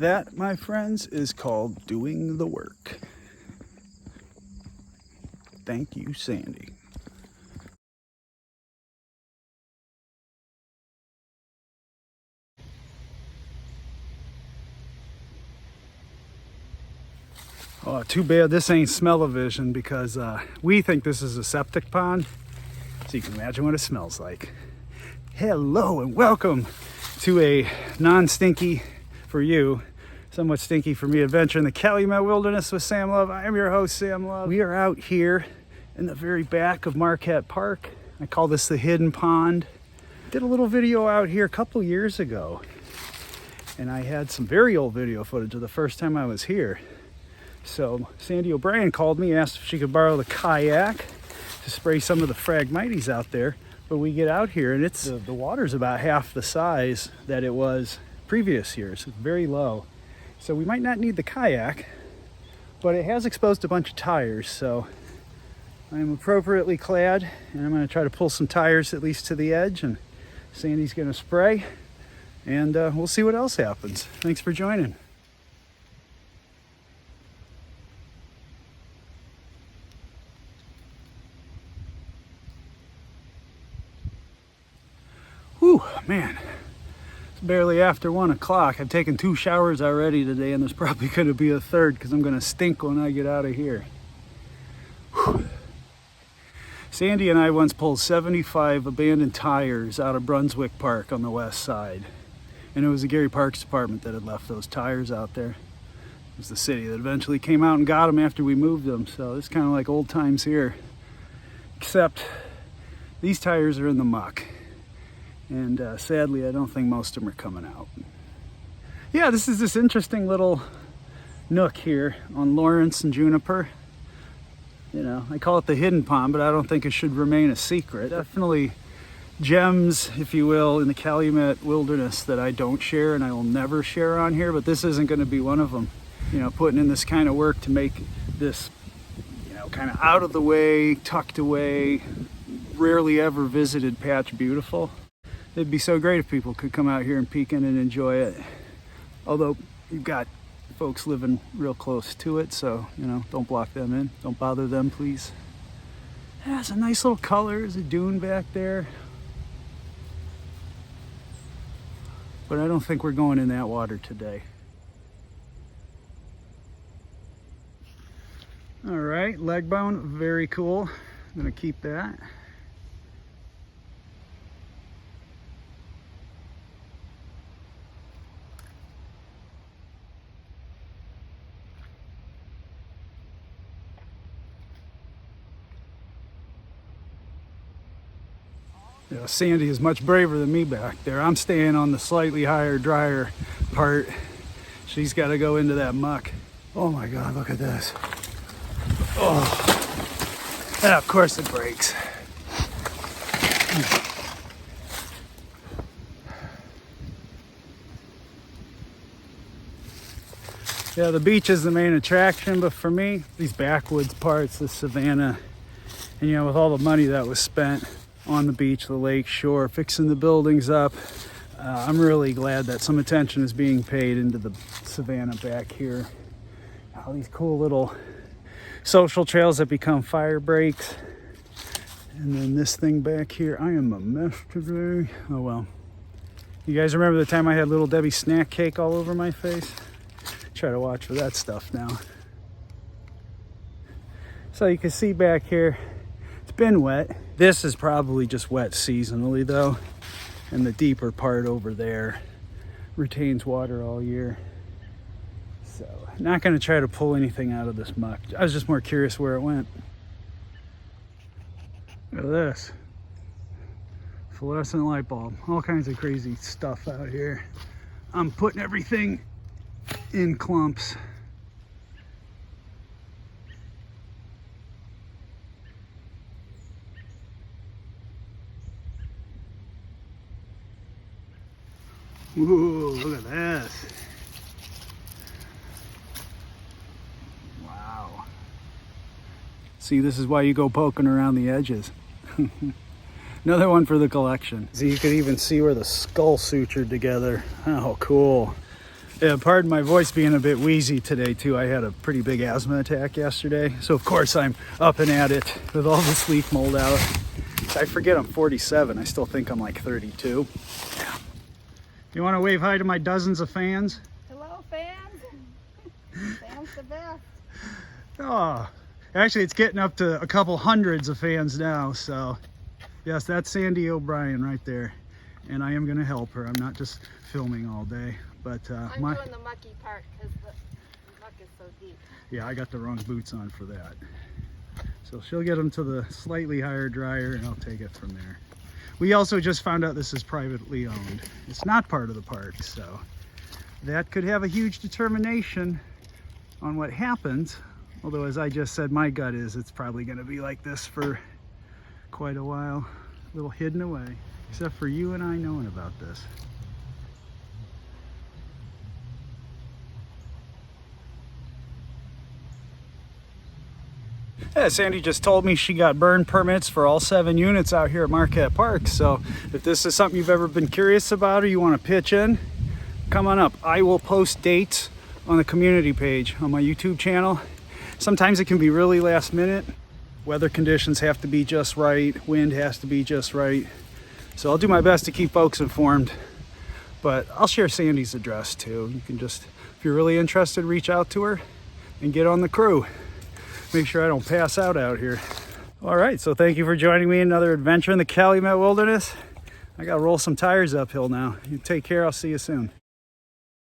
That, my friends, is called doing the work. Thank you, Sandy. Oh, too bad this ain't smell-o-vision because we think this is a septic pond. So you can imagine what it smells like. Hello and welcome to a non-stinky for you, somewhat stinky for me adventure in the Calumet wilderness with Sam Love. I am your host, Sam Love. We are out here in the very back of Marquette Park. I call this the hidden pond. Did a little video out here a couple years ago, and I had some very old video footage of the first time I was here. So Sandy O'Brien called me, asked if she could borrow the kayak to spray some of the phragmites out there. But we get out here and it's the water's about half the size that it was previous years. It's very low. So we might not need the kayak, but it has exposed a bunch of tires. So I'm appropriately clad and I'm going to try to pull some tires at least to the edge, and Sandy's going to spray, and we'll see what else happens. Thanks for joining. Whew, man, it's barely after 1 o'clock. I've taken 2 showers already today, and there's probably going to be a third because I'm going to stink when I get out of here. Whew. Sandy and I once pulled 75 abandoned tires out of Brunswick Park on the west side. And it was the Gary Parks Department that had left those tires out there. It was the city that eventually came out and got them after we moved them. So it's kind of like old times here. Except these tires are in the muck. And sadly, I don't think most of them are coming out. Yeah, this is this interesting little nook here on Lawrence and Juniper. You know, I call it the hidden pond, but I don't think it should remain a secret. Definitely gems, if you will, in the Calumet wilderness that I don't share and I will never share on here, but this isn't going to be one of them. You know, putting in this kind of work to make this, you know, kind of out of the way, tucked away, rarely ever visited patch beautiful. It'd be so great if people could come out here and peek in and enjoy it. Although you've got folks living real close to it, so, you know, don't block them in. Don't bother them, please. Yeah, it's a nice little color. There's a dune back there. But I don't think we're going in that water today. All right, leg bone, very cool. I'm gonna keep that. You know, Sandy is much braver than me back there. I'm staying on the slightly higher, drier part. She's got to go into that muck. Oh my God, look at this. Oh, and of course it breaks. Yeah, the beach is the main attraction, but for me, these backwoods parts, the savannah, and you know, with all the money that was spent on the beach, the lake shore, fixing the buildings up, I'm really glad that some attention is being paid into the savannah back here. All these cool little social trails that become fire breaks. And then this thing back here. I am a mess today. Oh well. You guys remember the time I had Little Debbie snack cake all over my face? Try to watch for that stuff now. So you can see back here, it's been wet. This is probably just wet seasonally though, and the deeper part over there retains water all year. So not going to try to pull anything out of this muck. I was just more curious where it went. Look at this. Fluorescent light bulb. All kinds of crazy stuff out here. I'm putting everything in clumps. Ooh, look at this. Wow. See, this is why you go poking around the edges. Another one for the collection. So you could even see where the skull sutured together. Oh, cool. Yeah, pardon my voice being a bit wheezy today too. I had a pretty big asthma attack yesterday. So of course I'm up and at it with all this leaf mold out. I forget I'm 47. I still think I'm like 32. Yeah. You want to wave hi to my dozens of fans? Hello, fans. Fans the best. Oh, actually it's getting up to a couple hundreds of fans now. So yes, that's Sandy O'Brien right there. And I am going to help her. I'm not just filming all day. But I'm doing the mucky part because the muck is so deep. Yeah, I got the wrong boots on for that. So she'll get them to the slightly higher dryer and I'll take it from there. We also just found out this is privately owned. It's not part of the park, so that could have a huge determination on what happens. Although, as I just said, my gut is it's probably going to be like this for quite a while. A little hidden away, except for you and I knowing about this. Yeah, Sandy just told me she got burn permits for all 7 units out here at Marquette Park. So if this is something you've ever been curious about or you want to pitch in, come on up. I will post dates on the community page on my YouTube channel. Sometimes it can be really last minute. Weather conditions have to be just right. Wind has to be just right. So I'll do my best to keep folks informed. But I'll share Sandy's address too. You can just, if you're really interested, reach out to her and get on the crew. Make sure I don't pass out here. All right, so thank you for joining me in another adventure in the Calumet wilderness. I gotta roll some tires uphill now. You take care, I'll see you soon.